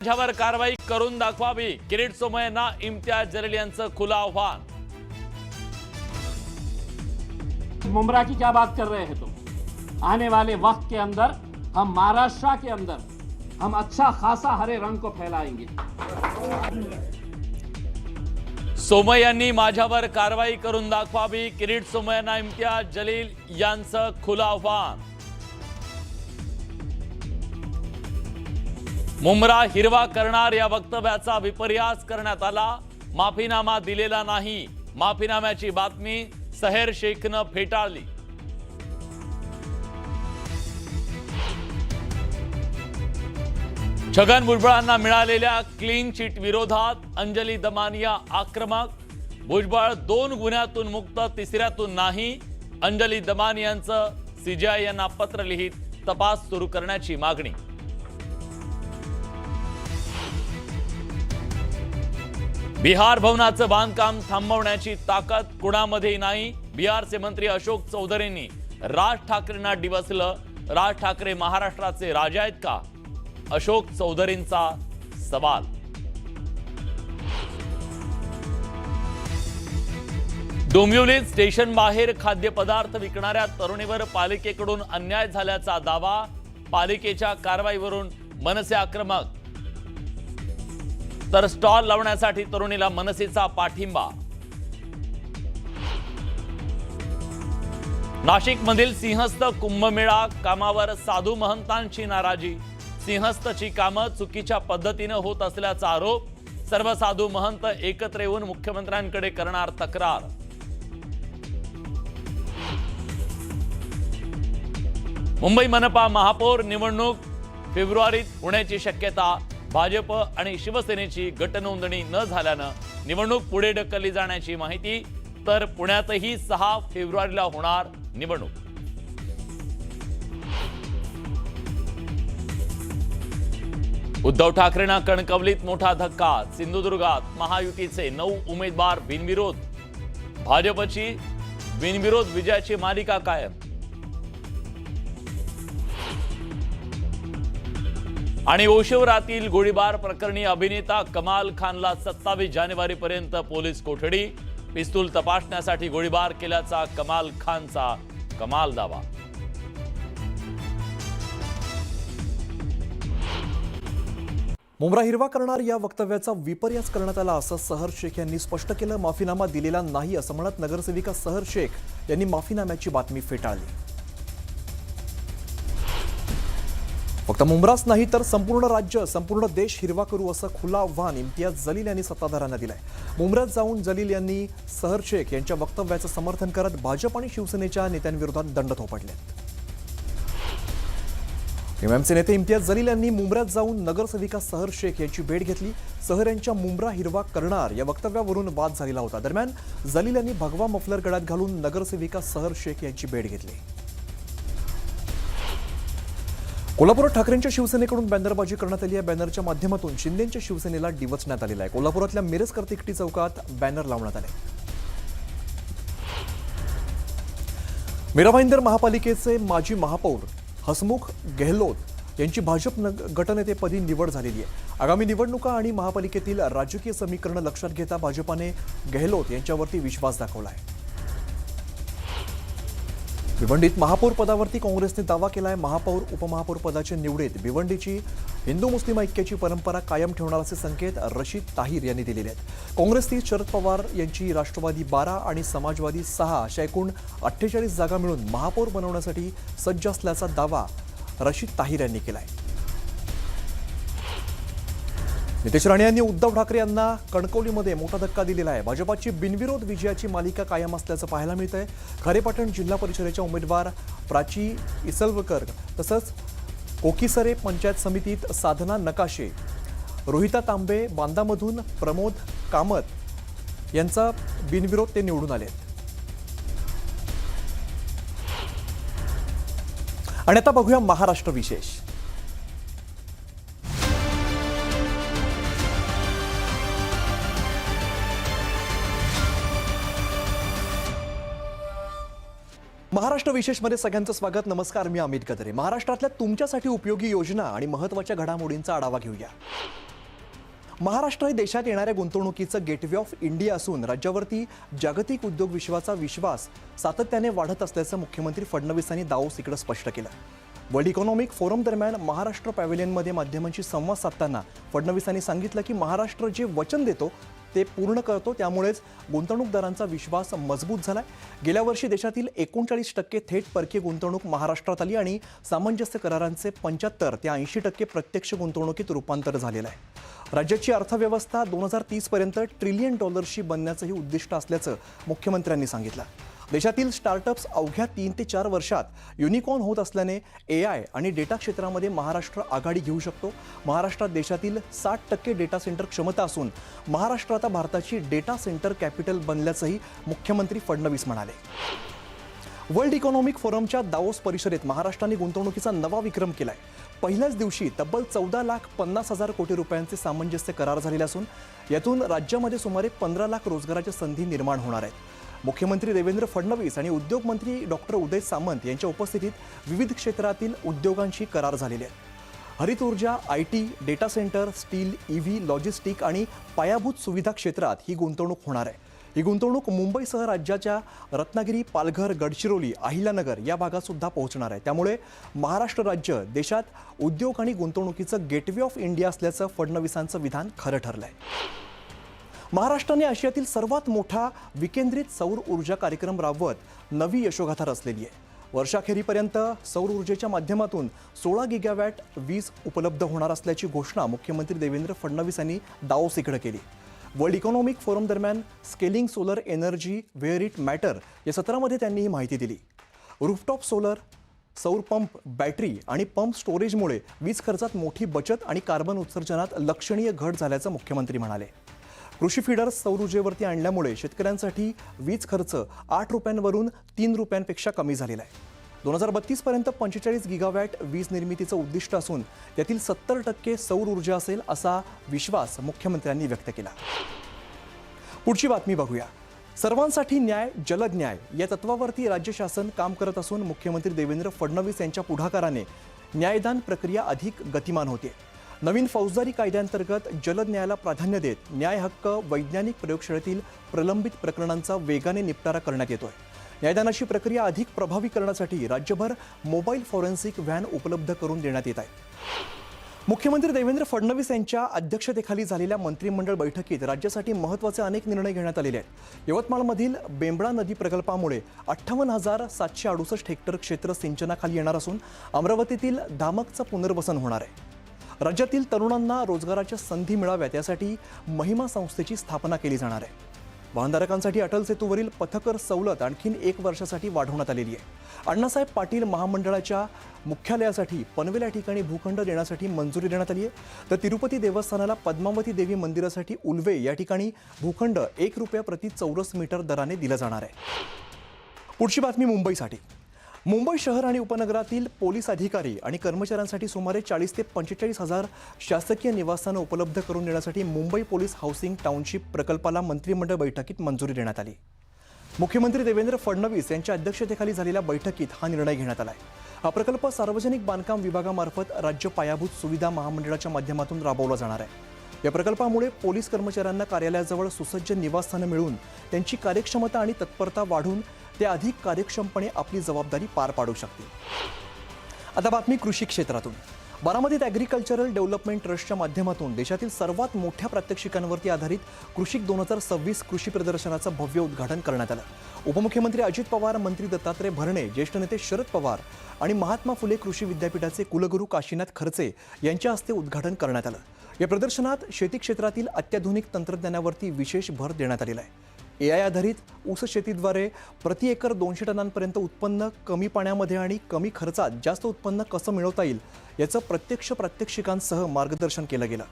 माझ्यावर कारवाई करून दाखवावी, किरीट सोमय्यांना इम्तियाज जलील यांचं खुलं आव्हान। मुमरा की क्या बात कर रहे हैं तुम? आने वाले वक्त के अंदर हम महाराष्ट्र के अंदर हम अच्छा खासा हरे रंग को फैलाएंगे। सोमय्यांनी माझ्यावर कारवाई करून दाखवावी, किरीट सोमय्यांना इम्तियाज जलील यांचं खुलं आव्हान। मुमरा हिरवा करणार या वक्तव्याचा विपर्यास करण्यात आला, माफीनामा दिलेला नाही। माफीनाम्याची बातमी सहेर शेखनं फेटाळली। छगन भुजबळांना मिळालेल्या क्लीन चिट विरोधात अंजली दमानिया आक्रमक। भुजबळ 2 गुन्ह्यातून मुक्त, तिसऱ्यातून नाही। अंजली दमानियांचं सीजीआय यांना पत्र लिहित तपास सुरू करण्याची मागणी। बिहार भवनाचं बांधकाम थांबवण्याची ताकद कुणामध्ये नाही। बिहारचे मंत्री अशोक चौधरींनी राज ठाकरेंना डिवचलं। राज ठाकरे महाराष्ट्राचे राजा आहेत का? अशोक चौधरींचा सवाल। डोंबिवली स्टेशन बाहेर खाद्यपदार्थ विकणाऱ्या तरुणीवर पालिकेकडून अन्याय झाल्याचा दावा। पालिकेच्या कारवाईवरून मनसे आक्रमक, तर स्टॉल लावण्यासाठी तरुणीला मनसेचा पाठिंबा। नाशिक मधील सिंहस्थ कुंभमेळा कामावर साधू महंतांची नाराजी। सिंहस्थची कामं चुकीच्या पद्धतीने होत असल्याचा आरोप। सर्व साधू महंत एकत्र येऊन मुख्यमंत्र्यांकडे करणार तक्रार। मुंबई मनपा महापौर निवडणूक फेब्रुवारीत होण्याची शक्यता। भाजप आणि शिवसेनेची गटनोंदणी न झाल्यानं निवडणूक पुढे ढकलली जाण्याची माहिती। तर पुण्यातही 6 फेब्रुवारीला होणार निवडणूक। उद्धव ठाकरेंना कणकवलीत मोठा धक्का। सिंधुदुर्गात महायुतीचे 9 उमेदवार बिनविरोध। भाजपची बिनविरोध विजयाची मालिका कायम। आणि ओशिवरातील गोळीबार प्रकरणी अभिनेता कमाल खानला 27 जानेवारीपर्यंत पोलीस कोठडी। पिस्तूल तपासण्यासाठी गोळीबार केल्याचा कमाल खानचा कमाल दावा। मुमरा हिरवा करणार या वक्तव्याचा विपर्यास करण्यात आला असं सहर शेख यांनी स्पष्ट केलं। माफीनामा दिलेला नाही असं म्हणत नगरसेविका सहर शेख यांनी माफीनाम्याची बातमी फेटाळली। फक्त मुंब्राच नाही तर संपूर्ण राज्य, संपूर्ण देश हिरवा करू असं खुलं आव्हान इम्तियाज जलील यांनी सत्ताधाऱ्यांना दिलंय। मुंब्र्यात जाऊन जलील यांनी सहर शेख यांच्या वक्तव्याचं समर्थन करत भाजप आणि शिवसेनेच्या नेत्यांविरोधात दंड थोपटले। एमएमचे नेते इम्तियाज जलील यांनी मुंब्र्यात जाऊन नगरसेविका सहर शेख यांची भेट घेतली। सहर यांच्या मुंब्रा हिरवा करणार या वक्तव्यावरून वाद झालेला होता। दरम्यान जलील यांनी भगवा मफलर गळ्यात घालून नगरसेविका सहर शेख यांची भेट घेतली। कोल्हापुरात ठाकरेंच्या शिवसेनेकडून बॅनरबाजी करण्यात आली आहे। बॅनरच्या माध्यमातून शिंदेंच्या शिवसेनेला डिवचण्यात आलेला आहे। कोल्हापुरातल्या मिरज कर्तिकटी चौकात बॅनर लावण्यात आले। मीरा भाईंदर महापालिकेचे माजी महापौर हसमुख गेहलोत यांची भाजप गटनेतेपदी निवड झालेली आहे। आगामी निवडणुका आणि महापालिकेतील राजकीय समीकरण लक्षात घेता भाजपाने गेहलोत यांच्यावरती विश्वास दाखवला आहे। भिवंडीत महापौर पदावरती काँग्रेसने दावा केलाय। महापौर उपमहापौर पदाच्या निवडीत भिवंडीची हिंदू मुस्लिम ऐक्याची परंपरा कायम ठेवणार असे संकेत रशीद ताहीर यांनी दिलेले आहेत। काँग्रेस 30, शरद पवार यांची राष्ट्रवादी 12 आणि समाजवादी 6 अशा एकूण 48 जागा मिळून महापौर बनवण्यासाठी सज्ज असल्याचा दावा रशीद ताहीर यांनी केलाय। नितेश राणे यांनी उद्धव ठाकरे यांना कणकवलीमध्ये मोठा धक्का दिलेला आहे। भाजपाची बिनविरोध विजयाची मालिका कायम असल्याचं पाहायला मिळतंय। खारेपाटण जिल्हा परिषदेच्या उमेदवार प्राची इसलवकर तसंच कोकीसरे पंचायत समितीत साधना नकाशे, रोहिता तांबे बांदामधून प्रमोद कामत यांचा बिनविरोध ते निवडून आले। आणि आता बघूया महाराष्ट्र विशेष। महाराष्ट्र विशेषमध्ये सगळ्यांचं स्वागत। नमस्कार, मी अमित गदरे। महाराष्ट्रातल्या तुमच्यासाठी उपयोगी योजना आणि महत्त्वाच्या घडामोडींचा आढावा घेऊया। महाराष्ट्र हे देशात येणाऱ्या गुंतवणुकीचं गेटवे ऑफ इंडिया असून राज्यावरती जागतिक उद्योग विश्वाचा विश्वास सातत्याने वाढत असल्याचं मुख्यमंत्री फडणवीस यांनी दावोस इकडे स्पष्ट केलं. वर्ल्ड इकॉनॉमिक फोरम दरम्यान महाराष्ट्र पॅव्हेलियनमध्ये माध्यमांशी संवाद साधताना फडणवीसांनी सांगितलं की महाराष्ट्र जे वचन देतो ते पूर्ण करतो, त्यामुळेच गुंतवणूकदारांचा विश्वास मजबूत झालाय. गेल्या वर्षी देशातील 39% थेट परकीय गुंतवणूक महाराष्ट्रात आली आणि सामंजस्य करारांचे 75 ते 80% प्रत्यक्ष गुंतवणुकीत रूपांतर झालेलं आहे. राज्याची अर्थव्यवस्था 2030 पर्यंत $1 ट्रिलियन बनण्याचंही उद्दिष्ट असल्याचं मुख्यमंत्र्यांनी सांगितलं. देशातील स्टार्टअप्स अवघ्या 3 ते 4 वर्षात युनिकॉर्न होत असल्याने AI आणि डेटा क्षेत्रामध्ये महाराष्ट्र आघाडी घेऊ शकतो. महाराष्ट्रात देशातील 60% डेटा सेंटर क्षमता असून महाराष्ट्र आता भारताची डेटा सेंटर कॅपिटल बनल्याचंही मुख्यमंत्री फडणवीस म्हणाले. वर्ल्ड इकॉनॉमिक फोरमच्या दावोस परिषदेत महाराष्ट्राने गुंतवणुकीचा नवा विक्रम केलाय. पहिल्याच दिवशी तब्बल 14,50,000 कोटी रुपयांचे सामंजस्य करार झालेले असून यातून राज्यामध्ये सुमारे 15 लाख रोजगाराच्या संधी निर्माण होणार आहेत. मुख्यमंत्री देवेंद्र फडणवीस आणि उद्योग मंत्री डॉक्टर उदय सामंत यांच्या उपस्थितीत विविध क्षेत्रातील उद्योगांशी करार झालेले आहेत. हरित ऊर्जा, IT, data centre, steel, EV, logistic आणि पायाभूत सुविधा क्षेत्रात ही गुंतवणूक होणार आहे. ही गुंतवणूक मुंबईसह राज्याच्या रत्नागिरी, पालघर, गडचिरोली, अहिल्यानगर या भागात सुद्धा पोहोचणार आहे. त्यामुळे महाराष्ट्र राज्य देशात उद्योग आणि गुंतवणुकीचं गेटवे ऑफ इंडिया असल्याचं फडणवीसांचं विधान खरं ठरलंय. महाराष्ट्राने आशियातील सर्वात मोठा विकेंद्रित सौर ऊर्जा कार्यक्रम राबवत नवी यशोगाथा रचलेली आहे. वर्षाखेरीपर्यंत सौर ऊर्जेच्या माध्यमातून 16 गिगावॅट वीज उपलब्ध होणार असल्याची घोषणा मुख्यमंत्री देवेंद्र फडणवीस यांनी दावोस इकडे केली. वर्ल्ड इकॉनॉमिक फोरम दरम्यान scaling solar energy where it matter या सत्रामध्ये त्यांनी ही माहिती दिली. रूफटॉप सोलर, सौर पंप, बॅटरी आणि पंप स्टोरेजमुळे वीज खर्चात मोठी बचत आणि कार्बन उत्सर्जनात लक्षणीय घट झाल्याचं मुख्यमंत्री म्हणाले. कृषी फीडर्स सौर ऊर्जेवरती आणल्यामुळे शेतकऱ्यांसाठी वीज खर्च 8 रुपयांवरून 3 रुपयांपेक्षा कमी झालेला आहे. 2032 पर्यंत 45 गिगावॅट वीज निर्मितीचं उद्दिष्ट असून त्यातील 70% सौर ऊर्जा असेल असा विश्वास मुख्यमंत्र्यांनी व्यक्त केला. पुढची बातमी बघूया. सर्वांसाठी न्याय, जलद न्याय या तत्वावरती राज्य शासन काम करत असून मुख्यमंत्री देवेंद्र फडणवीस यांच्या पुढाकाराने न्यायदान प्रक्रिया अधिक गतिमान होते. नवीन फौजदारी कायद्याअंतर्गत जलद न्यायाला प्राधान्य देत न्याय हक्क वैज्ञानिक प्रयोगशाळेतील प्रलंबित प्रकरणांचा वेगाने निपटारा करण्यात येतोय. न्यायदानाची प्रक्रिया अधिक प्रभावी करण्यासाठी राज्यभर मोबाईल फॉरेन्सिक व्हॅन उपलब्ध करून देण्यात येत आहे. मुख्यमंत्री देवेंद्र फडणवीस यांच्या अध्यक्षतेखाली झालेल्या मंत्रिमंडळ बैठकीत राज्यासाठी महत्त्वाचे अनेक निर्णय घेण्यात आलेले आहेत. यवतमाळमधील बेंबळा नदी प्रकल्पामुळे 58,768 हेक्टर क्षेत्र सिंचनाखाली येणार असून अमरावतीतील धामकचं पुनर्वसन होणार आहे. राज्यातील तरुणांना रोजगाराच्या संधी मिळाव्यात यासाठी महिमा संस्थेची स्थापना केली जाणार आहे. वाहनधारकांसाठी अटल सेतूवरील पथकर सवलत आणखीन 1 वर्षासाठी वाढवण्यात आलेली आहे. अण्णासाहेब पाटील महामंडळाच्या मुख्यालयासाठी पनवेल या ठिकाणी भूखंड देण्यासाठी मंजुरी देण्यात आली आहे. तर तिरुपती देवस्थानाला पद्मावती देवी मंदिरासाठी उल्वे या ठिकाणी भूखंड ₹1 प्रति चौरस मीटर दराने दिला जाणार आहे. पुढची बातमी मुंबईसाठी. मुंबई शहर आणि उपनगरातील पोलीस अधिकारी आणि कर्मचाऱ्यांसाठी सुमारे 40 ते 45 हजार शासकीय निवासस्थानं उपलब्ध करून देण्यासाठी मुंबई पोलीस हाऊसिंग टाउनशिप प्रकल्पाला मंत्रिमंडळ बैठकीत मंजुरी देण्यात आली. मुख्यमंत्री देवेंद्र फडणवीस यांच्या अध्यक्षतेखाली झालेल्या बैठकीत हा निर्णय घेण्यात आला आहे. हा प्रकल्प सार्वजनिक बांधकाम विभागामार्फत राज्य पायाभूत सुविधा महामंडळाच्या माध्यमातून राबवला जाणार आहे. या प्रकल्पामुळे पोलीस कर्मचाऱ्यांना कार्यालयाजवळ सुसज्ज निवासस्थानं मिळून त्यांची कार्यक्षमता आणि तत्परता वाढून ते अधिक कार्यक्षमपणे आपली जबाबदारी पार पाडू शकतील. आता बातमी कृषी क्षेत्रातून. बारामतीत ॲग्रिकल्चरल डेव्हलपमेंट ट्रस्टच्या माध्यमातून देशातील सर्वात मोठ्या प्रात्यक्षिकांवरती आधारित कृषिक 2026 कृषी प्रदर्शनाचं भव्य उद्घाटन करण्यात आलं. उपमुख्यमंत्री अजित पवार, मंत्री दत्तात्रय भरणे, ज्येष्ठ नेते शरद पवार आणि महात्मा फुले कृषी विद्यापीठाचे कुलगुरू काशीनाथ खर्चे यांच्या हस्ते उद्घाटन करण्यात आलं. या प्रदर्शनात शेती क्षेत्रातील अत्याधुनिक तंत्रज्ञानावरती विशेष भर देण्यात आलेला आहे. AI आधारित ऊस शेतीद्वारे प्रति एकर 200 टनांपर्यंत उत्पन्न कमी पाण्यामध्ये आणि कमी खर्चात जास्त उत्पन्न कसं मिळवता येईल याचं प्रत्यक्ष प्रात्यक्षिकांसह मार्गदर्शन केलं गेलं.